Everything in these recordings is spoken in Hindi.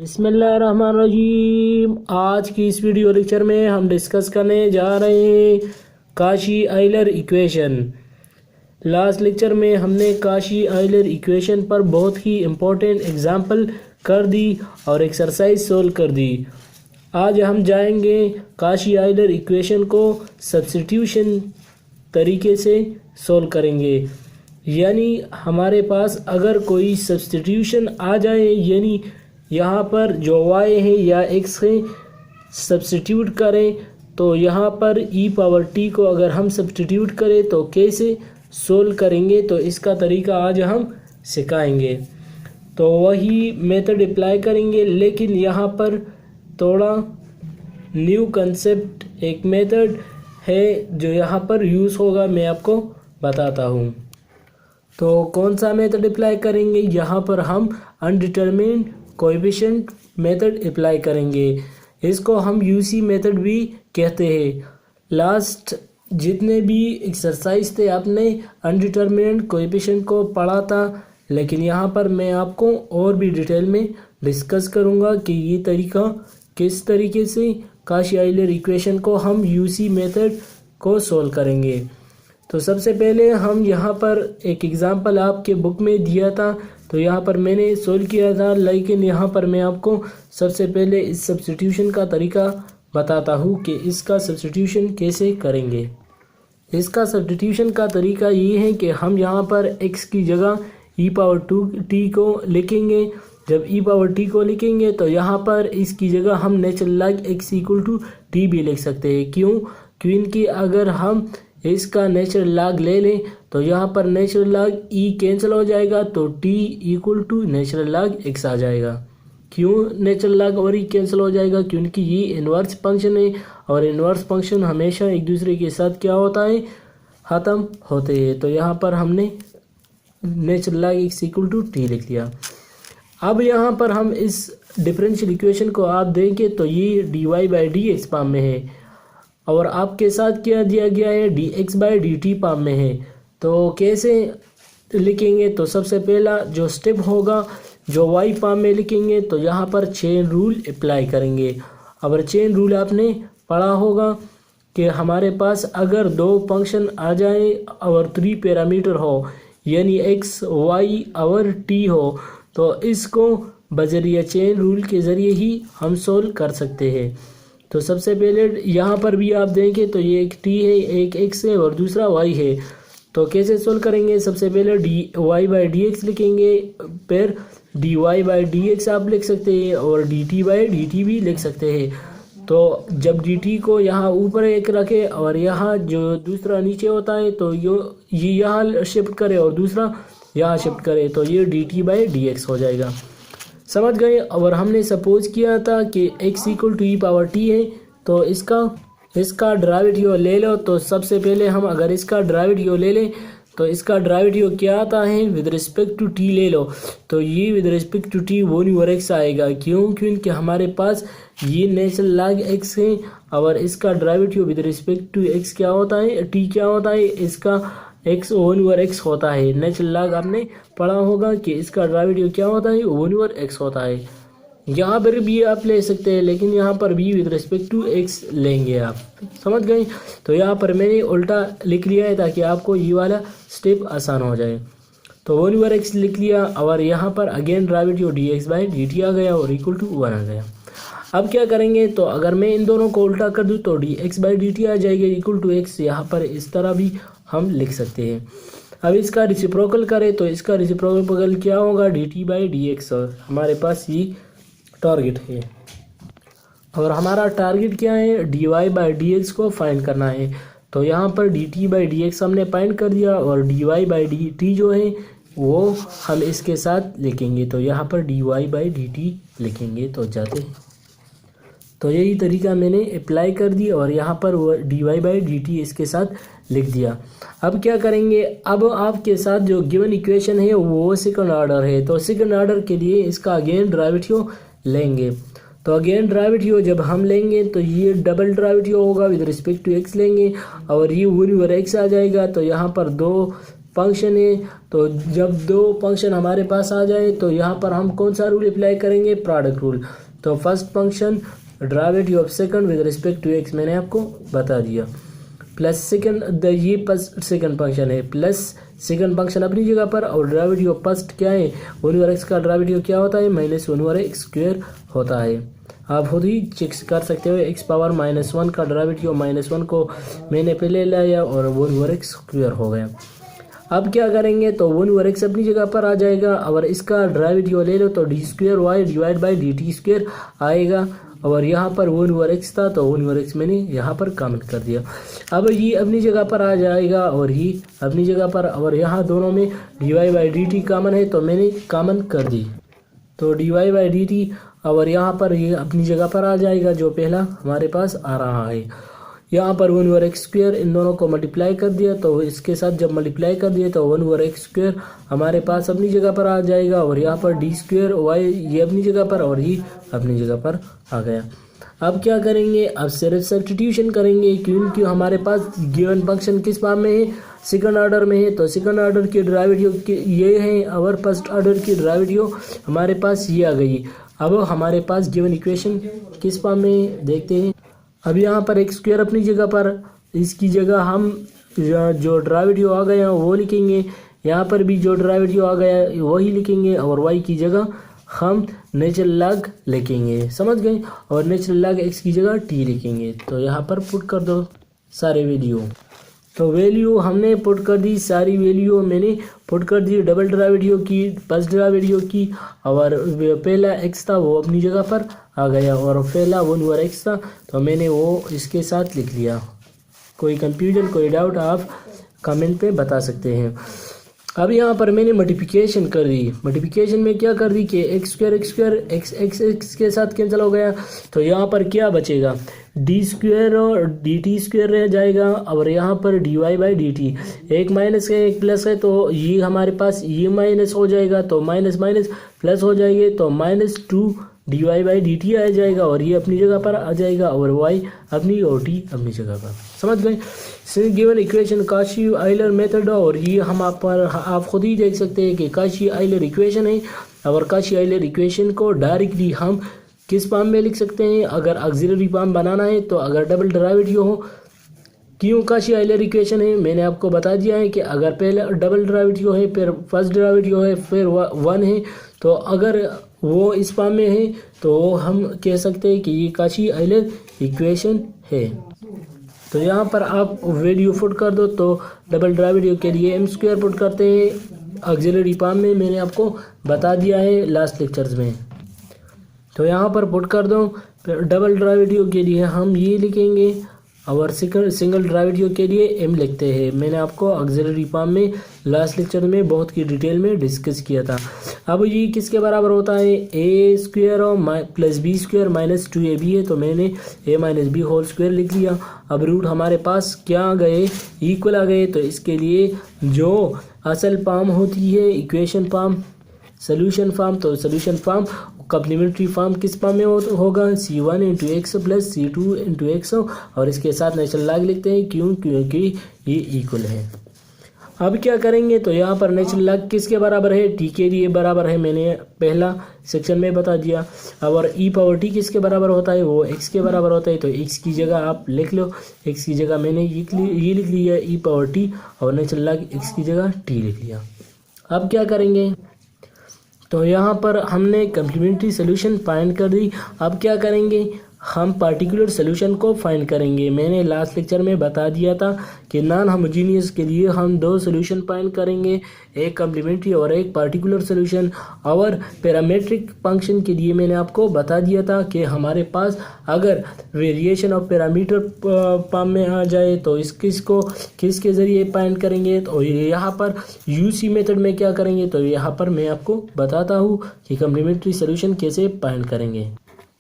बिस्मिल्लाहिर्रहमानिर्रहीम। आज की इस वीडियो लेक्चर में हम डिस्कस करने जा रहे हैं Kashi Euler equation. Last lecture में हमने काशी आइलर इक्वेशन पर बहुत ही इम्पोर्टेंट एग्जांपल कर दी और एक्सरसाइज सोल्व कर दी। आज हम जाएंगे काशी आइलर इक्वेशन को सब्स्टिट्यूशन तरीके से सोल्व करेंगे। यानी हमारे पास अगर कोई सब्स्टिट्यूशन आ जाए, यानी यहाँ पर जो y है या x है सब्स्टिट्यूट करें, तो यहाँ पर e⁻t को अगर हम सब्स्टिट्यूट करें तो कैसे सोल्व करेंगे, तो इसका तरीका आज हम सिखाएंगे। तो वही मेथड अप्लाई करेंगे, लेकिन यहाँ पर थोड़ा न्यू कंसेप्ट एक मेथड है जो यहाँ पर यूज़ होगा, मैं आपको बताता हूँ। तो कौन सा मेथड अप्लाई करेंगे, यहाँ पर हम अनडिटरमिन्ड कोएफिशिएंट मेथड अप्लाई करेंगे। इसको हम यूसी मेथड भी कहते हैं। लास्ट जितने भी एक्सरसाइज थे आपने अनडिटरमिन्ड कोएफिशिएंट को पढ़ा था, लेकिन यहाँ पर मैं आपको और भी डिटेल में डिस्कस करूँगा कि ये तरीका किस तरीके से काशी आइलर इक्वेशन को हम यूसी मेथड को सोल्व करेंगे। तो सबसे पहले हम यहाँ पर एक एग्ज़ाम्पल आपके बुक में दिया था, तो यहाँ पर मैंने सोल्व किया था, लेकिन यहाँ पर मैं आपको सबसे पहले इस सब्स्टिट्यूशन का तरीका बताता हूँ कि इसका सब्स्टिट्यूशन कैसे करेंगे। इसका सब्स्टिट्यूशन का तरीका ये है कि हम यहाँ पर x की जगह e⁻t को लिखेंगे। जब e⁻t को लिखेंगे तो यहाँ पर इसकी जगह हम नेचुरल लॉग x = t भी लिख सकते हैं। क्योंकि अगर हम इसका नेचुरल लॉग ले लें तो यहाँ पर नेचुरल लॉग e कैंसिल हो जाएगा, तो t = नेचुरल लॉग x आ जाएगा। क्यों नेचुरल लॉग और e कैंसिल हो जाएगा? क्योंकि ये इन्वर्स फंक्शन है और इन्वर्स फंक्शन हमेशा एक दूसरे के साथ क्या होता है, ख़त्म होते हैं। तो यहाँ पर हमने नेचुरल लॉग x = t लिख लिया। अब यहाँ पर हम इस डिफरेंशियल इक्वेशन को आप देखें तो ये dy/dx फॉर्म में है और आपके साथ क्या दिया गया है, dx/dt फॉर्म में है। तो कैसे लिखेंगे, तो सबसे पहला जो स्टेप होगा, जो y फॉर्म में लिखेंगे तो यहाँ पर चेन रूल अप्लाई करेंगे। अब चेन रूल आपने पढ़ा होगा कि हमारे पास अगर दो फंक्शन आ जाए और 3 पैरामीटर हो, यानी x, y और t हो, तो इसको बजरिया चेन रूल के ज़रिए ही हम सोल्व कर सकते हैं। तो सबसे पहले यहाँ पर भी आप देखें तो ये एक t है, एक x है और दूसरा y है। तो कैसे सोल्व करेंगे, सबसे पहले dy/dx लिखेंगे, फिर dy/dx आप लिख सकते हैं और dt/dt भी लिख सकते हैं। तो जब dt को यहाँ ऊपर एक रखे और यहाँ जो दूसरा नीचे होता है तो ये यहाँ शिफ्ट करे और दूसरा यहाँ शिफ्ट करे, तो ये dt/dx हो जाएगा। समझ गए। और हमने सपोज किया था कि x = e⁻t है, तो इसका डेरिवेटिव ले लो। तो सबसे पहले हम अगर इसका डेरिवेटिव ले लें तो इसका डेरिवेटिव क्या आता है, विद रिस्पेक्ट टू t ले लो, तो ये with respect to t 1/x आएगा। क्योंकि हमारे पास ये नेचुरल लॉग x है और इसका derivative with respect to x क्या होता है, t क्या होता है, इसका x 1/x होता है। नेचुरल लॉग आपने पढ़ा होगा कि इसका डेरिवेटिव क्या होता है, 1/x होता है। यहाँ पर भी आप ले सकते हैं, लेकिन यहाँ पर भी विद रिस्पेक्ट टू x लेंगे आप। समझ गए। तो यहाँ पर मैंने उल्टा लिख लिया है ताकि आपको ये वाला स्टेप आसान हो जाए। तो 1/x लिख लिया और यहाँ पर अगेन डेरिवेटिव dx/dt आ गया और = 1 आ गया। अब क्या करेंगे, तो अगर मैं इन दोनों को उल्टा कर दूँ तो dx/dt आ जाएगा =x। यहाँ पर इस तरह भी हम लिख सकते हैं। अब इसका रेसिप्रोकल करें तो इसका रेसिप्रोकल क्या होगा, dt/dx। और हमारे पास ये टारगेट है और हमारा टारगेट क्या है, dy/dx को फाइंड करना है। तो यहाँ पर dt/dx हमने फाइंड कर दिया और dy/dt जो है वो हम इसके साथ लिखेंगे। तो यहाँ पर dy/dt लिखेंगे तो जाते हैं। तो यही तरीका मैंने अप्लाई कर दी और यहाँ पर वो dy/dt इसके साथ लिख दिया। अब क्या करेंगे, अब आपके साथ जो गिवन इक्वेशन है वो सेकंड ऑर्डर है, तो सेकंड ऑर्डर के लिए इसका अगेन डेरिवेटिव लेंगे। तो अगेन डेरिवेटिव जब हम लेंगे तो ये डबल डेरिवेटिव होगा, विद रिस्पेक्ट टू x लेंगे और ये 1/x आ जाएगा। तो यहाँ पर दो फंक्शन है। तो जब दो फंक्शन हमारे पास आ जाए तो यहाँ पर हम कौन सा रूल अप्लाई करेंगे, प्रोडक्ट रूल। तो first function derivative of second with respect to X मैंने आपको बता दिया, प्लस सेकंड ये प्लस सेकंड फंक्शन है, प्लस सेकंड फंक्शन अपनी जगह पर, और डेरिवेटिव ऑफ फर्स्ट क्या है, 1/x का डेरिवेटिव क्या होता है, -1/x² होता है। आप खुद ही चेक कर सकते हो, x⁻−1 का डेरिवेटिव -1 को मैंने पहले लाया और 1/x² हो गया। अब क्या करेंगे, तो 1/x अपनी जगह पर आ जाएगा, और इसका डेरिवेटिव ले लो तो d² डिवाइड बाई dt² आएगा, और यहाँ पर 1/x था तो 1/x मैंने यहाँ पर कॉमन कर दिया। अब ये अपनी जगह पर आ जाएगा और ये अपनी जगह पर, और यहाँ दोनों में dy/dt कॉमन है तो मैंने कॉमन कर दी, तो dy/dt, और यहाँ पर ये अपनी जगह पर आ जाएगा जो पहला हमारे पास आ रहा है। यहाँ पर 1/x² इन दोनों को मल्टीप्लाई कर दिया, तो इसके साथ जब मल्टीप्लाई कर दिया तो 1/x² हमारे पास अपनी जगह पर आ जाएगा, और यहाँ पर d² ये अपनी जगह पर और ये अपनी जगह पर आ गया। अब क्या करेंगे, अब सिर्फ सब्स्टिट्यूशन करेंगे, क्योंकि हमारे पास गिवन फंक्शन किस फॉर्म में है, सेकंड ऑर्डर में है। तो सेकंड ऑर्डर की डेरिवेटिव ये है, और फर्स्ट ऑर्डर की डेरिवेटिव हमारे पास ये आ गई। अब हमारे पास गिवन इक्वेशन किस फॉर्म में देखते हैं। अब यहाँ पर x² अपनी जगह पर, इसकी जगह हम जो डेरिवेटिव आ गया वो लिखेंगे, यहाँ पर भी जो डेरिवेटिव आ गया वही लिखेंगे, और y की जगह हम नेचुरल लॉग लिखेंगे, समझ गए, और नेचुरल लॉग x की जगह t लिखेंगे। तो यहाँ पर पुट कर दो सारे वैल्यू, तो वैल्यू हमने पुट कर दी, सारी वैल्यू मैंने पुट कर दी, डबल डेरिवेटिव की, फर्स्ट डेरिवेटिव की, और पहला x था वो अपनी जगह पर आ गया, और पहला 1/x था तो मैंने वो इसके साथ लिख लिया। कोई कंफ्यूजन, कोई डाउट आप कमेंट पे बता सकते हैं। अब यहाँ पर मैंने मल्टीप्लिकेशन कर दी, मल्टीप्लिकेशन में क्या कर दी कि x² के साथ कैंसिल हो गया, तो यहाँ पर क्या बचेगा, d² और dt² रह जाएगा, और यहाँ पर dy/dt, एक माइनस है एक प्लस है, तो ये हमारे पास ये माइनस हो जाएगा, तो माइनस माइनस प्लस हो जाएंगे, तो -2 dy/dt आ जाएगा, और ये अपनी जगह पर आ जाएगा, और y अपनी और t अपनी जगह पर, समझ गए। Given equation Kashi Euler method, और ये हम आप खुद ही देख सकते हैं कि काशी आइलर इक्वेशन है, और काशी आइलर इक्वेशन को डायरेक्टली हम किस फॉर्म में लिख सकते हैं, अगर ऑक्सिलरी फॉर्म बनाना है तो अगर डबल डेरिवेटिव हो। क्यों काशी आइलर इक्वेशन है, मैंने आपको बता दिया है कि अगर पहले डबल डेरिवेटिव है, फिर फर्स्ट डेरिवेटिव है, फिर 1 है, तो अगर वो इस फॉर्म में है तो हम कह सकते हैं कि ये काशी आइलर इक्वेशन है। तो यहाँ पर आप वैल्यू पुट कर दो, तो डबल डेरिवेटिव के लिए m² पुट करते हैं, ऑक्सिलरी फॉर्म में मैंने आपको बता दिया है लास्ट लेक्चर्स में। तो यहाँ पर पुट कर दो, फिर डबल डेरिवेटिव के लिए हम ये लिखेंगे, और सिंगल डेरिवेटिव के लिए m लिखते हैं। मैंने आपको ऑक्सिलरी फॉर्म में लास्ट लेक्चर में बहुत की डिटेल में डिस्कस किया था। अब ये किसके बराबर होता है, a² और +b² - 2ab है, तो मैंने a - b होल स्क्वायर लिख लिया। अब रूट हमारे पास क्या आ गए, इक्वल आ गए, तो इसके लिए जो असल फॉर्म होती है इक्वेशन फॉर्म, सोल्यूशन फॉर्म, तो सोल्यूशन फॉर्म कम्प्लीमेंट्री फॉर्म किस फॉर्म में होगा, c1 × x + c2 × x, और इसके साथ नेचुरल लॉग लिखते हैं, क्योंकि ये इक्वल है। अब क्या करेंगे, तो यहाँ पर नेचुरल लॉग किसके बराबर है, t के लिए बराबर है, मैंने पहला सेक्शन में बता दिया। और e⁻t किसके बराबर होता है, वो x के बराबर होता है, तो x की जगह आप लिख लो, x की जगह मैंने ये लिख लिया e⁻t, और नेचुरल लॉग x की जगह t लिख लिया। अब क्या करेंगे, तो यहाँ पर हमने कम्प्लीमेंट्री सोल्यूशन फाइंड कर दी। अब क्या करेंगे, हम पार्टिकुलर सोल्यूशन को फाइंड करेंगे। मैंने लास्ट लेक्चर में बता दिया था कि नॉन होमोजीनियस के लिए हम 2 सोल्यूशन फाइंड करेंगे, एक कम्प्लीमेंट्री और एक पार्टिकुलर सोल्यूशन। और पैरामीट्रिक फंक्शन के लिए मैंने आपको बता दिया था कि हमारे पास अगर वेरिएशन ऑफ पैरामीटर फॉर्म में आ जाए तो इसको किसके ज़रिए फाइंड करेंगे, तो यहाँ पर यूसी मेथड में क्या करेंगे, तो यहाँ पर मैं आपको बताता हूँ कि कम्प्लीमेंट्री सोल्यूशन कैसे फाइंड करेंगे।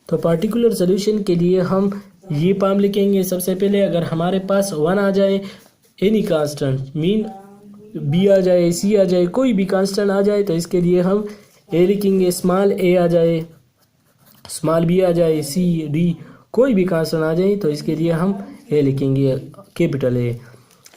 तो पार्टिकुलर सोल्यूशन के लिए हम ये फॉर्म लिखेंगे। सबसे पहले अगर हमारे पास 1 आ जाए, एनी कांस्टेंट, मीन बी आ जाए, सी आ जाए, कोई भी कांस्टेंट आ जाए, तो इसके लिए हम ए लिखेंगे, स्मॉल ए आ जाए, स्मॉल बी आ जाए, सी डी, कोई भी कांस्टेंट आ जाए तो इसके लिए हम ए लिखेंगे, कैपिटल ए।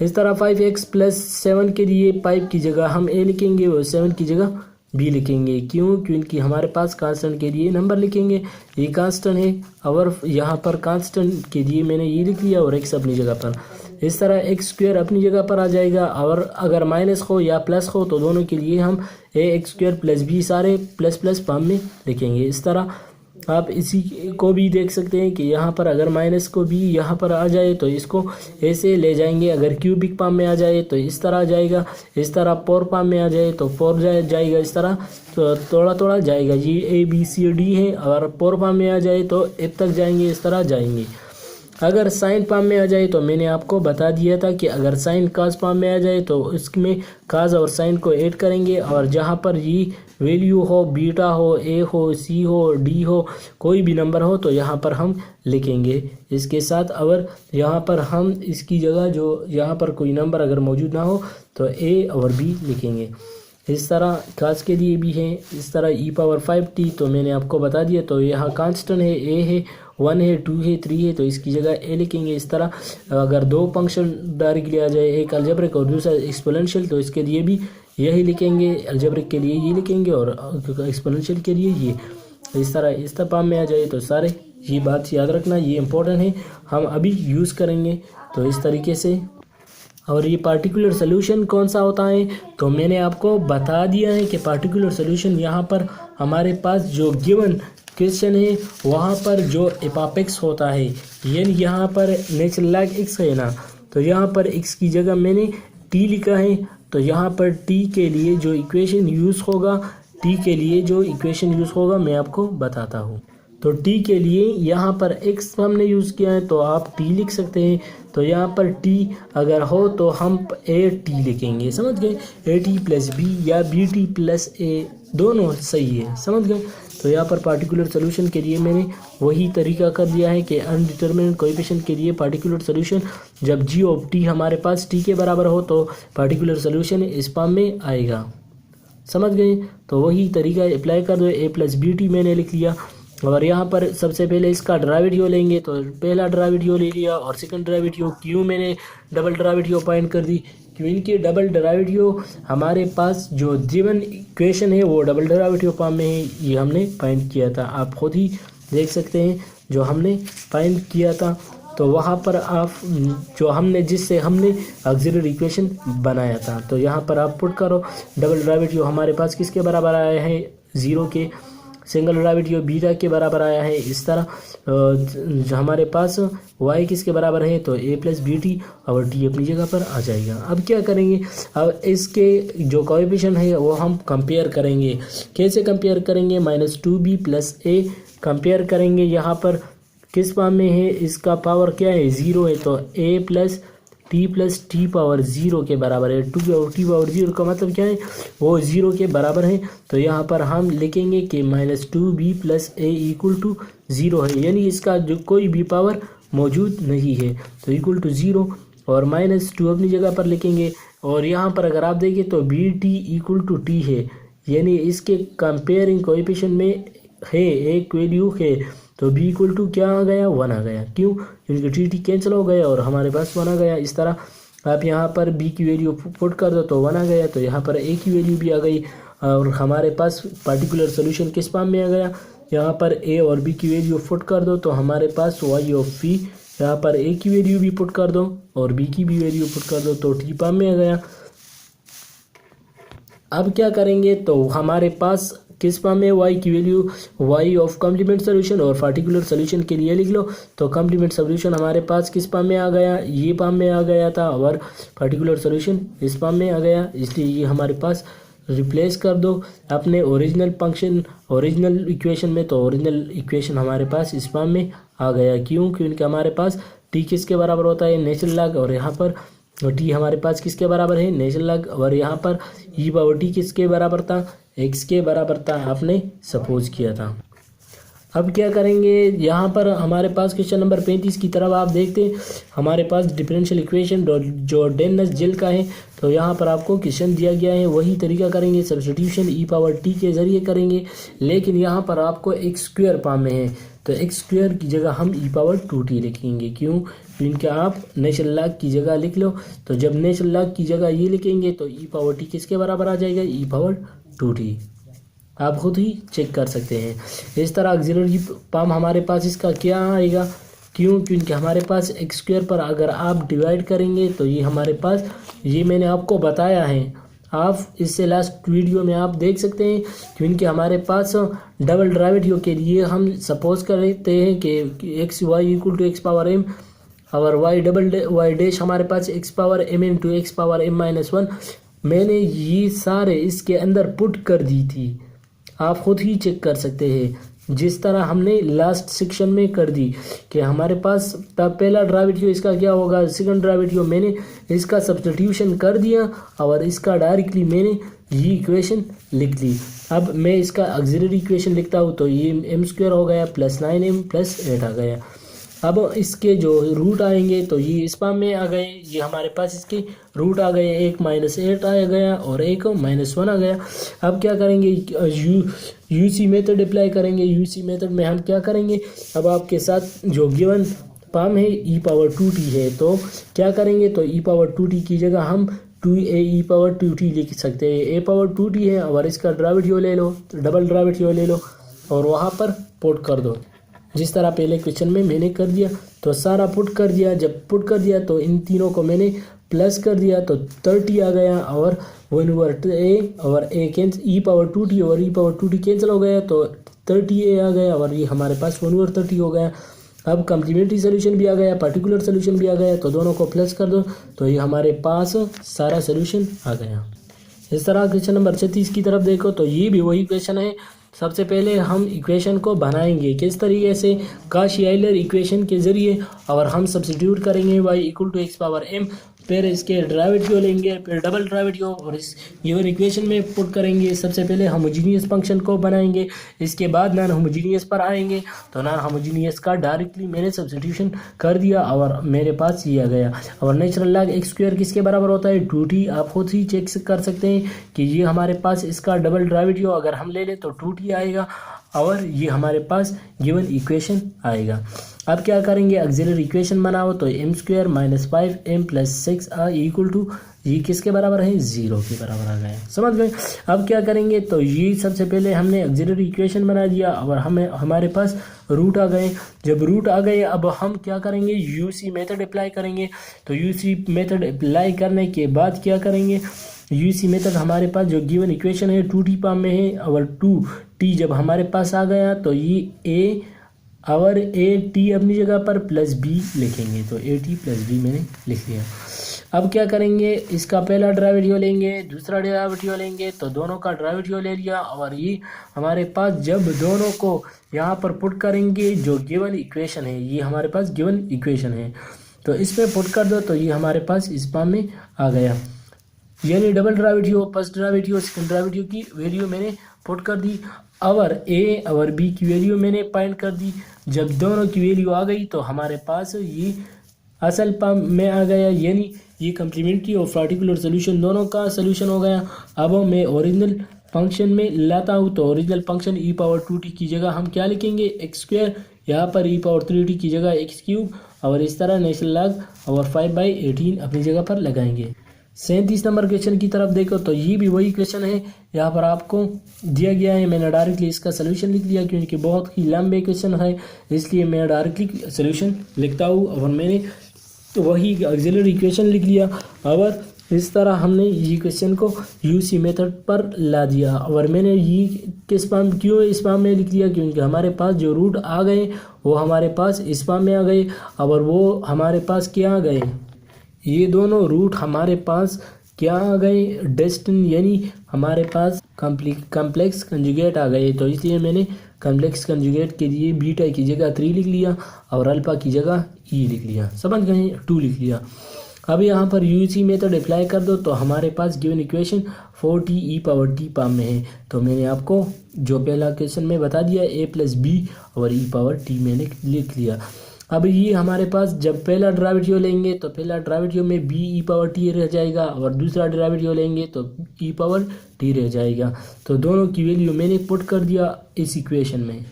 इस तरह 5x+7 के लिए 5 की जगह हम a लिखेंगे और 7 की जगह b लिखेंगे। क्यों? क्योंकि हमारे पास कांस्टेंट के लिए नंबर लिखेंगे, ये कांस्टेंट है और यहाँ पर कांस्टेंट के लिए मैंने ये लिख लिया और x अपनी जगह पर। इस तरह x² अपनी जगह पर आ जाएगा और अगर माइनस हो या प्लस हो तो दोनों के लिए हम ax² + b सारे प्लस प्लस फॉर्म में लिखेंगे। इस तरह आप इसी को भी देख सकते हैं कि यहाँ पर अगर माइनस को भी यहाँ पर आ जाए तो इसको ऐसे ले जाएंगे, अगर क्यूबिक फॉर्म में आ जाए तो इस तरह आ जाएगा, इस तरह पोर फॉर्म में आ जाए तो पोर जाएगा, इस तरह तो थोड़ा थोड़ा जाएगा। ये ABCD है, अगर पोर फॉर्म में आ जाए तो F तक जाएंगे, इस तरह जाएंगे। अगर साइन फॉर्म में आ जाए तो मैंने आपको बता दिया था कि अगर साइन काज फॉर्म में आ जाए तो इसमें काज और साइन को ऐड करेंगे और जहाँ पर ये वैल्यू हो, बीटा हो, ए हो, सी हो, डी हो, कोई भी नंबर हो तो यहाँ पर हम लिखेंगे इसके साथ। अगर यहाँ पर हम इसकी जगह जो यहाँ पर कोई नंबर अगर मौजूद ना हो तो ए और बी लिखेंगे। इस तरह काज के लिए भी है। इस तरह e⁵t तो मैंने आपको बता दिया, तो यहाँ कांस्टेंट है, a है, 1 है, 2 है, 3 है, तो इसकी जगह a लिखेंगे। इस तरह अगर दो फंक्शन डायरेक्टली आ जाए, एक अलजेब्रिक और दूसरा एक्सपोनेंशियल, तो इसके लिए भी यही लिखेंगे। अलजेब्रिक के लिए ये लिखेंगे और एक्सपोनेंशियल के लिए ये। इस तरह फॉर्म में आ जाए तो सारे, ये बात याद रखना, ये इंपॉर्टेंट है, हम अभी यूज़ करेंगे। तो इस तरीके से। और ये पार्टिकुलर सोल्यूशन कौन सा होता है तो मैंने आपको बता दिया है कि पार्टिकुलर सोल्यूशन यहाँ पर हमारे पास जो गिवन क्वेश्चन है वहाँ पर जो f(x) होता है, यानी यहाँ पर नेचुरल लॉग x है ना, तो यहाँ पर x की जगह मैंने t लिखा है। तो यहाँ पर t के लिए जो इक्वेशन यूज़ होगा मैं आपको बताता हूँ। तो t के लिए यहाँ पर x हमने यूज़ किया है तो आप t लिख सकते हैं। तो यहाँ पर t अगर हो तो हम at लिखेंगे, समझ गए। at + b या bt + a दोनों सही है, समझ गए। तो यहाँ पर पार्टिकुलर सोल्यूशन के लिए मैंने वही तरीका कर दिया है कि अनडिटरमिनेट कोएफिशिएंट के लिए पार्टिकुलर सोल्यूशन जब g(t) हमारे पास t के बराबर हो तो पार्टिकुलर सोल्यूशन इस फॉर्म में आएगा, समझ गए। तो वही तरीका अप्लाई कर दो। a + bt मैंने लिख लिया और यहाँ पर सबसे पहले इसका डेरिवेटिव लेंगे, तो पहला डेरिवेटिव ले लिया और सेकंड डेरिवेटिव। क्यों मैंने डबल डेरिवेटिव पॉइंट कर दी? क्योंकि डबल डेरिवेटिव हमारे पास जो गिवन इक्वेशन है वो डबल डेरिवेटिव फॉर्म में है, ये हमने फाइंड किया था। आप खुद ही देख सकते हैं जो हमने फाइंड किया था। तो वहाँ पर आप जिससे हमने ऑक्सिलरी इक्वेशन बनाया था, तो यहाँ पर आप पुट करो। डबल डेरिवेटिव हमारे पास किसके बराबर आया है? 0 के। सिंगल डेरिवेटिव बीटा के बराबर आया है। इस तरह हमारे पास y किसके बराबर है? तो a + bt और t अपनी जगह पर आ जाएगा। अब क्या करेंगे? अब इसके जो कोएफिशिएंट है वो हम कंपेयर करेंगे। कैसे कंपेयर करेंगे? -2b + a कंपेयर करेंगे। यहाँ पर किस फॉर्म में है? इसका पावर क्या है? 0 है, तो a + t⁻0 के बराबर है। 2t⁻0 का मतलब क्या है? वो 0 के बराबर है। तो यहाँ पर हम लिखेंगे कि -2b + a = 0 है, यानी इसका जो कोई भी पावर मौजूद नहीं है, तो = 0 और -2 अपनी जगह पर लिखेंगे। और यहाँ पर अगर आप देखें तो bt = t है, यानी इसके कंपेयरिंग कोएफिशिएंट में है एक वैल्यू है, तो b = क्या आ गया? 1 आ गया। क्यों? क्योंकि t कैंसिल हो गया और हमारे पास 1 आ गया। इस तरह आप यहाँ पर b की वैल्यू पुट कर दो तो 1 आ गया, तो यहाँ पर a की वैल्यू भी आ गई और हमारे पास पार्टिकुलर सोल्यूशन किस फॉर्म में आ गया? यहाँ पर a और b की वैल्यू पुट कर दो तो हमारे पास y(v), यहाँ पर a की वैल्यू भी पुट कर दो और b की भी वैल्यू पुट कर दो तो t फॉर्म में आ गया। अब क्या करेंगे? तो हमारे पास किस फॉर्म में y की value? y of complement solution, और पार्टिकुलर सोल्यूशन के लिए लिख लो। तो कॉम्प्लीमेंट सोल्यूशन हमारे पास किस फॉर्म में आ गया? ये फॉर्म में आ गया था और पार्टिकुलर सोल्यूशन इस फॉर्म में आ गया, इसलिए ये हमारे पास रिप्लेस कर दो अपने ओरिजिनल इक्वेशन में। तो ओरिजिनल इक्वेशन हमारे पास इस फॉर्म में आ गया। क्यों? क्योंकि हमारे पास t किसके बराबर होता है? नेचुरल लॉग, और यहाँ पर t हमारे पास किसके बराबर है? नेचुरल लॉग, और यहाँ पर e⁻t किसके बराबर था? x के बराबर था, आपने सपोज किया था। अब क्या करेंगे, यहाँ पर हमारे पास क्वेश्चन नंबर 35 की तरफ आप देखते हैं, हमारे पास डिफरेंशियल इक्वेशन जॉर्डेनस जेल का है। तो यहाँ पर आपको क्वेश्चन दिया गया है, वही तरीका करेंगे, सब्स्टिट्यूशन ई पावर टी के ज़रिए करेंगे, लेकिन यहाँ पर आपको एक्स स्क्वायर फॉर्म में है, तो एक्स स्क्वायर की जगह हम ई पावर 2t लिखेंगे। क्यों? क्योंकि आप नेचुरल लॉग की जगह लिख लो, तो जब नेचुरल लॉग की जगह ये लिखेंगे तो ई पावर टी किसके बराबर आ जाएगा, ई पावर 2t। आप खुद ही चेक कर सकते हैं। इस तरह ऑक्सिलरी फॉर्म हमारे पास इसका क्या आएगा, क्यों? क्योंकि हमारे पास एक्स स्क्वायर पर अगर आप डिवाइड करेंगे तो ये हमारे पास, ये मैंने आपको बताया है, आप इससे लास्ट वीडियो में आप देख सकते हैं। क्योंकि हमारे पास डबल डेरिवेटिव के लिए हम सपोज करते हैं कि x y equal to x power m और वाई डैश हमारे पास x power m into x power m minus 1। मैंने ये सारे इसके अंदर पुट कर दी थी, आप खुद ही चेक कर सकते हैं, जिस तरह हमने लास्ट सेक्शन में कर दी कि हमारे पास पहला डेरिवेटिव इसका क्या होगा, सेकंड डेरिवेटिव मैंने इसका सब्स्टिट्यूशन कर दिया और इसका डायरेक्टली मैंने ये इक्वेशन लिख ली। अब मैं इसका ऑक्सिलरी इक्वेशन लिखता हूँ, तो ये एम स्क्वायर हो गया प्लस 9m प्लस 8 आ गया। अब इसके जो रूट आएंगे तो ये इस फॉर्म में आ गए, ये हमारे पास इसके रूट आ गए, एक -8 आ गया और एक -1 आ गया। अब क्या करेंगे, यूसी मेथड अप्लाई करेंगे। यूसी मेथड में हम क्या करेंगे, अब आपके साथ जो गिवन फॉर्म है ई पावर 2t है, तो क्या करेंगे, तो ई पावर 2t की जगह हम 2a ई पावर 2t लिख सकते हैं। ए पावर 2t है और इसका डेरिवेटिव ले लो, डबल डेरिवेटिव ले लो और वहाँ पर पुट कर दो, जिस तरह पहले क्वेश्चन में मैंने कर दिया। तो सारा पुट कर दिया, जब पुट कर दिया तो इन तीनों को मैंने प्लस कर दिया, तो 30 आ गया और 1/a और a cancel, E power 2t और ई पावर 2t कैंसिल हो गया, तो 30a आ गया और ये हमारे पास 1/30 हो गया। अब कम्प्लीमेंट्री सोल्यूशन भी आ गया, पर्टिकुलर सोल्यूशन भी आ गया, तो दोनों को प्लस कर दो, तो ये हमारे पास सारा सोल्यूशन आ गया। इस तरह क्वेश्चन नंबर 36 की तरफ देखो, तो ये भी वही क्वेश्चन है। सबसे पहले हम इक्वेशन को बनाएंगे किस तरीके से, काशी आइलर इक्वेशन के ज़रिए, और हम सब्स्टिट्यूट करेंगे y equal to x power m, फिर इसके डेरिवेटिव लेंगे, फिर डबल डेरिवेटिव और इस गिवन इक्वेशन में पुट करेंगे। सबसे पहले होमोजीनियस फंक्शन को बनाएंगे, इसके बाद नॉन होमोजीनियस पर आएंगे। तो नॉन होमोजीनियस का डायरेक्टली मैंने सब्स्टिट्यूशन कर दिया और मेरे पास ये आ गया। और नेचुरल लॉग एक्स स्क्वायर किसके बराबर होता है, 2t। आप खुद ही चेक कर सकते हैं कि ये हमारे पास इसका डबल डेरिवेटिव अगर हम ले लें तो 2t आएगा और ये हमारे पास गिवन इक्वेशन आएगा। अब क्या करेंगे, ऑक्सिलरी इक्वेशन बनाओ, तो m square minus 5m plus 6 equal to, ये किसके बराबर है, 0 के बराबर आ गया। समझ गए? अब क्या करेंगे, तो ये सबसे पहले हमने ऑक्सिलरी इक्वेशन बना दिया और हमारे पास रूट आ गए। जब रूट आ गए, अब हम क्या करेंगे, यूसी मेथड अप्लाई करेंगे। तो यूसी मेथड अप्लाई करने के बाद क्या करेंगे, यूसी मेथड हमारे पास जो गिवन इक्वेशन है 2t फॉर्म में है और 2t जब हमारे पास आ गया तो ये a और a t अपनी जगह पर प्लस b लिखेंगे, तो a t प्लस b मैंने लिख दिया। अब क्या करेंगे, इसका पहला डेरिवेटिव लेंगे, दूसरा डेरिवेटिव लेंगे, तो दोनों का डेरिवेटिव ले लिया और ये हमारे पास जब दोनों को यहाँ पर पुट करेंगे, जो गिवन इक्वेशन है, ये हमारे पास गिवन इक्वेशन है, तो इसमें पुट कर दो, तो ये हमारे पास इस फॉर्म में आ गया। यानी double derivative, first derivative, second derivative की वैल्यू मैंने पुट कर दी और a और b की वैल्यू मैंने फाइंड कर दी। जब दोनों की वैल्यू आ गई तो हमारे पास ये असल फॉर्म में आ गया, यानी ये कम्प्लीमेंट्री और पार्टिकुलर सोल्यूशन दोनों का सोल्यूशन हो गया। अब मैं ओरिजिनल फंक्शन में लाता हूँ, तो ओरिजिनल फंक्शन ई पावर 2t की जगह हम क्या लिखेंगे, एक्स स्क्वायर, यहाँ पर ई पावर 3t की जगह एक्स क्यूब और इस तरह नेचुरल लॉग और 5/18 अपनी जगह पर लगाएंगे। 37 नंबर क्वेश्चन की तरफ देखो, तो ये भी वही क्वेश्चन है, यहाँ पर आपको दिया गया है। मैंने डायरेक्टली इसका सोल्यूशन लिख लिया क्योंकि बहुत ही लंबे क्वेश्चन है, इसलिए मैं डायरेक्टली सोल्यूशन लिखता हूँ और मैंने वही ऑक्सिलरी इक्वेशन लिख लिया। और इस तरह हमने ये क्वेश्चन को यूसी मेथड पर ला दिया और मैंने ये किस फॉर्म, क्यों इस फॉर्म में लिख लिया, क्योंकि हमारे पास जो रूट आ गए वो हमारे पास इस फॉर्म में आ गए और वो हमारे पास क्या आ गए, ये दोनों रूट हमारे पास क्या आ गए, डेस्टिन, यानी हमारे पास कॉम्प्लेक्स कंजुगेट आ गए। तो इसलिए मैंने कॉम्प्लेक्स कंजुगेट के लिए बीटा की जगह 3 लिख लिया और अल्फा की जगह ई लिख लिया। समझ गए, 2 लिख लिया। अब यहाँ पर यूसी मेथड अप्लाई कर दो, तो हमारे पास गिवन इक्वेशन 4t पाम में है। तो मैंने आपको जो पहला क्वेश्चन में बता दिया a+b और e⁻t मैंने लिख लिया। अब ये हमारे पास जब पहला डेरिवेटिव लेंगे तो पहला डेरिवेटिव में b e⁻t रह जाएगा और दूसरा डेरिवेटिव लेंगे तो e⁻t रह जाएगा। तो दोनों की वैल्यू मैंने पुट कर दिया इस इक्वेशन में।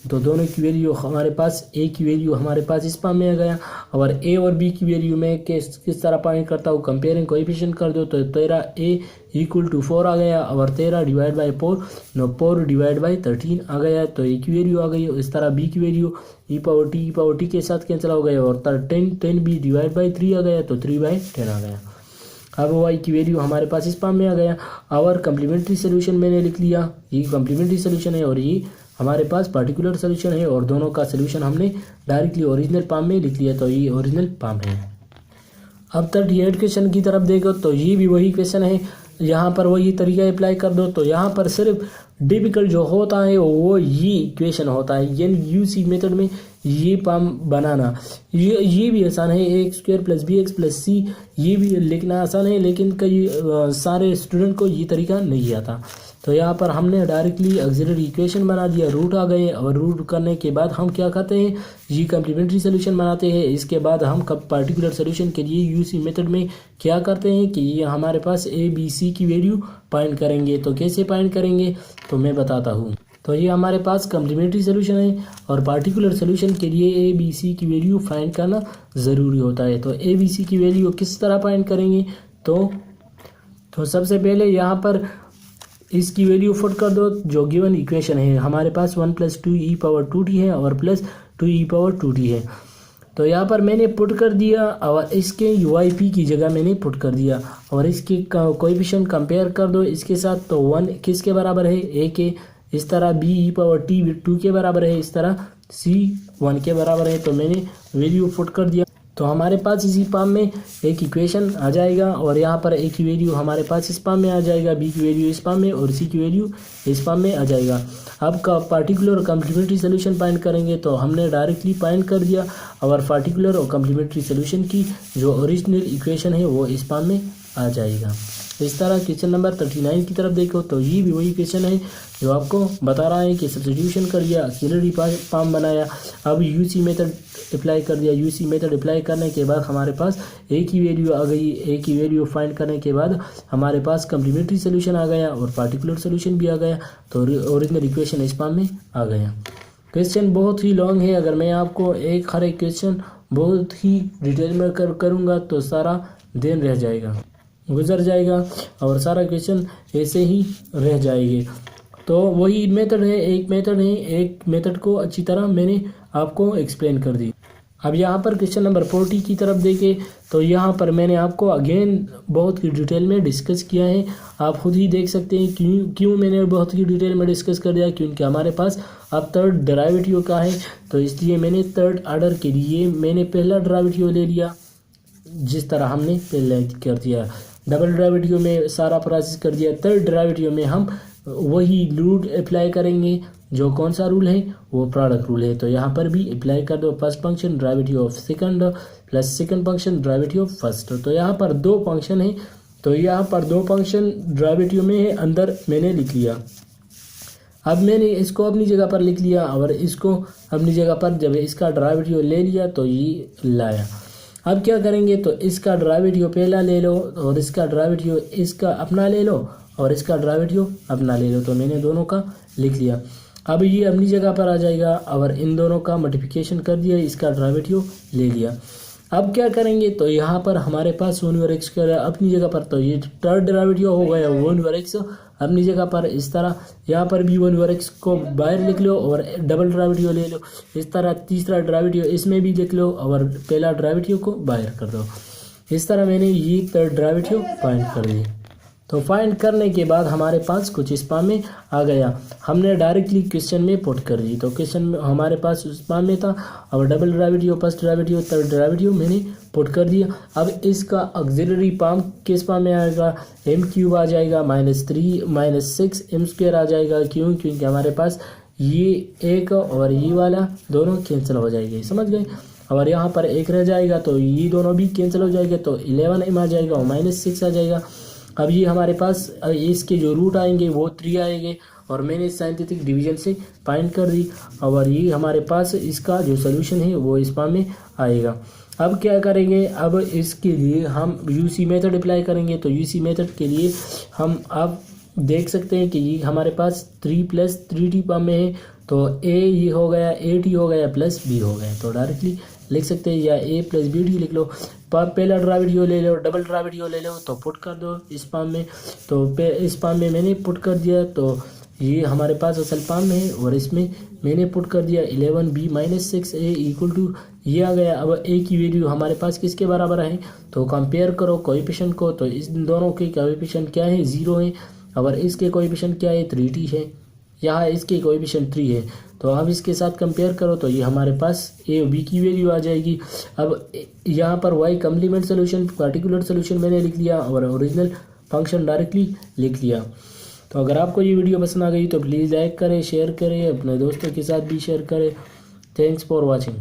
तो दोनों की वैल्यू हमारे पास a की वैल्यू हमारे पास इस फॉर्म में आ गया और a और b की वैल्यू में किस तरह फाइंड करता हूँ, कंपेयरिंग कोएफिशिएंट कर दो तो 13a = 4 आ गया और 13 डिवाइड बाई 4 4 डिवाइड बाई 13 आ गया। तो a की वैल्यू आ गई। इस तरह b की वैल्यू e⁻t के साथ कैंसिल हो गया और 10b डिवाइड बाई 3 आ गया तो 3/10 आ गया। अब y की वैल्यू हमारे पास इस फॉर्म में आ गया और कम्प्लीमेंट्री सोल्यूशन मैंने लिख लिया। ये कम्प्लीमेंट्री सोल्यूशन है और ये हमारे पास पार्टिकुलर सोल्यूशन है और दोनों का सोल्यूशन हमने डायरेक्टली ओरिजिनल फॉर्म में लिख लिया। तो ये ओरिजिनल फॉर्म है। अब 38 क्वेश्चन की तरफ देखो तो ये भी वही क्वेश्चन है, यहाँ पर वही तरीका अप्लाई कर दो। तो यहाँ पर सिर्फ डिफिकल्ट जो होता है वो ये इक्वेशन होता है, यानी यूसी मेथड में ये फॉर्म बनाना। ये भी आसान है, a² + bx + c ये भी लिखना आसान है, लेकिन कई सारे स्टूडेंट को ये तरीका नहीं आता। तो यहाँ पर हमने डायरेक्टली ऑक्सिलरी इक्वेशन बना दिया, रूट आ गए और रूट करने के बाद हम क्या करते हैं, ये कम्प्लीमेंट्री सोल्यूशन बनाते हैं। इसके बाद हम पार्टिकुलर सोल्यूशन के लिए यूसी मेथड में क्या करते हैं कि ये हमारे पास a b c की वैल्यू फाइंड करेंगे। तो कैसे फाइंड करेंगे तो मैं बताता हूँ। तो ये हमारे पास कम्प्लीमेंट्री सोल्यूशन है और पार्टिकुलर सोल्यूशन के लिए a b c की वैल्यू फाइंड करना ज़रूरी होता है। तो a b c की वैल्यू किस तरह फाइंड करेंगे तो सबसे पहले यहाँ पर इसकी वैल्यू पुट कर दो जो गिवन इक्वेशन है। हमारे पास 1 + 2e⁻2t है और प्लस 2e⁻2t है। तो यहाँ पर मैंने पुट कर दिया और इसके UIP की जगह मैंने पुट कर दिया और इसके कोएफिशिएंट कंपेयर कर दो इसके साथ। तो 1 किसके बराबर है, a के, इस तरह b e⁻t 2 के बराबर है, इस तरह c 1 के बराबर है। तो मैंने वैल्यू पुट कर दिया। तो हमारे पास इसी फॉर्म में एक इक्वेशन आ जाएगा और यहाँ पर a की वैल्यू हमारे पास इस फॉर्म में आ जाएगा, b की वैल्यू इस फॉर्म में और c की वैल्यू इस फॉर्म में आ जाएगा। अब का पार्टिकुलर और कम्प्लीमेंट्री सोल्यूशन फाइंड करेंगे तो हमने डायरेक्टली फाइंड कर दिया और पार्टिकुलर और कम्प्लीमेंट्री सोल्यूशन की जो ओरिजिनल इक्वेशन है वो इस फॉर्म में आ जाएगा। इस तरह क्वेश्चन नंबर 39 की तरफ देखो तो ये भी वही क्वेश्चन है जो आपको बता रहा है कि सब्स्टिट्यूशन कर दिया, ऑक्सिलरी फॉर्म बनाया, अब यूसी मेथड अप्लाई कर दिया। यूसी मेथड अप्लाई करने के बाद हमारे पास a की वैल्यू आ गई। a की वैल्यू फाइंड करने के बाद हमारे पास कम्प्लीमेंट्री सोल्यूशन आ गया और पार्टिकुलर सोल्यूशन भी आ गया। तो ओरिजिनल इक्वेशन इस फॉर्म में आ गया। क्वेश्चन बहुत ही लॉन्ग है, अगर मैं आपको एक हर एक क्वेश्चन बहुत ही डिटेल में करूँगा तो सारा दिन गुजर जाएगा और सारा क्वेश्चन ऐसे ही रह जाएंगे। तो वही मेथड है, एक मेथड को अच्छी तरह मैंने आपको एक्सप्लेन कर दी। अब यहाँ पर क्वेश्चन नंबर 40 की तरफ देखें तो यहाँ पर मैंने आपको अगेन बहुत ही डिटेल में डिस्कस किया है। आप खुद ही देख सकते हैं क्यों मैंने बहुत ही डिटेल में डिस्कस कर दिया, क्योंकि हमारे पास अब थर्ड डेरिवेटिव का है। तो इसलिए मैंने थर्ड ऑर्डर के लिए मैंने पहला डेरिवेटिव ले लिया, जिस तरह हमने पहले कर दिया। डबल डेरिवेटिव में सारा प्रोसेस कर दिया। थर्ड डेरिवेटिव में हम वही रूल अप्लाई करेंगे, जो कौन सा रूल है वो प्रोडक्ट रूल है। तो यहाँ पर भी अप्लाई कर दो, first function derivative of second plus second function derivative of first. तो यहाँ पर दो फंक्शन है, तो यहाँ पर दो फंक्शन डेरिवेटिव में है, अंदर मैंने लिख लिया। अब मैंने इसको अपनी जगह पर लिख लिया और इसको अपनी जगह पर जब इसका डेरिवेटिव ले लिया तो ये लाया। अब क्या करेंगे तो इसका डेरिवेटिव पहला ले लो और इसका डेरिवेटिव इसका अपना ले लो और इसका डेरिवेटिव अपना ले लो। तो मैंने दोनों का लिख लिया। अब ये अपनी जगह पर आ जाएगा और इन दोनों का मल्टीप्लिकेशन कर दिया, इसका डेरिवेटिव ले लिया। अब क्या करेंगे तो यहाँ पर हमारे पास 1/x अपनी जगह पर, तो ये थर्ड डेरिवेटिव हो गया 1/x अपनी जगह पर। इस तरह यहाँ पर भी 1/x को बाहर लिख लो और डबल डेरिवेटिव ले लो। इस तरह तीसरा डेरिवेटिव इसमें भी लिख लो और पहला डेरिवेटिव को बाहर कर दो। इस तरह मैंने ये थर्ड डेरिवेटिव फाइंड कर दी। तो फाइंड करने के बाद हमारे पास कुछ इस फॉर्म में आ गया, हमने डायरेक्टली क्वेश्चन में पुट कर दी। तो क्वेश्चन में हमारे पास उस फॉर्म में था और double derivative, first derivative, third derivative मैंने पुट कर दिया। अब इसका ऑक्सिलरी फॉर्म किस फॉर्म में आएगा, m³ आ जाएगा, -3 -6 m² आ जाएगा। क्योंकि हमारे पास ये एक और ये वाला दोनों कैंसिल हो जाएंगे, समझ गए। और यहाँ पर एक रह जाएगा तो ये दोनों भी कैंसिल हो जाएंगे, तो 11m आ जाएगा और -6 आ जाएगा। अब ये हमारे पास इसके जो रूट आएंगे वो 3 आएंगे और मैंने साइंटिफिक डिवीजन से फाइंड कर दी और ये हमारे पास इसका जो सोल्यूशन है वो इस फॉर्म में आएगा। अब क्या करेंगे, अब इसके लिए हम यूसी मेथड अप्लाई करेंगे। तो यूसी मेथड के लिए हम अब देख सकते हैं कि ये हमारे पास 3 + 3t फॉर्म में है। तो ए ये हो गया, ए टी हो गया प्लस बी हो गया। तो डायरेक्टली लिख सकते हैं या ए + बी टी लिख लो। पहला ड्राविडियो ले लो, डबल ड्राविडियो ले लो तो पुट कर दो इस फॉर्म में। तो इस फॉर्म में मैंने पुट कर दिया तो ये हमारे पास असल फॉर्म में है और इसमें मैंने पुट कर दिया 11b - 6a = ये आ गया। अब ए की वैल्यू हमारे पास किसके बराबर है, तो कंपेयर करो कोएफिशिएंट को। तो इस दोनों के कोएफिशिएंट क्या है, 0 है। और इसके कोएफिशिएंट क्या है, 3t है। यहाँ इसके कोएफिशिएंट 3 है। तो अब इसके साथ कंपेयर करो तो ये हमारे पास ए और बी की वैल्यू आ जाएगी। अब यहाँ पर Y complement solution, particular solution मैंने लिख लिया और ओरिजिनल फंक्शन डायरेक्टली लिख लिया। तो अगर आपको ये वीडियो पसंद आ गई तो प्लीज़ लाइक करें, शेयर करें, अपने दोस्तों के साथ भी शेयर करें। Thanks for watching.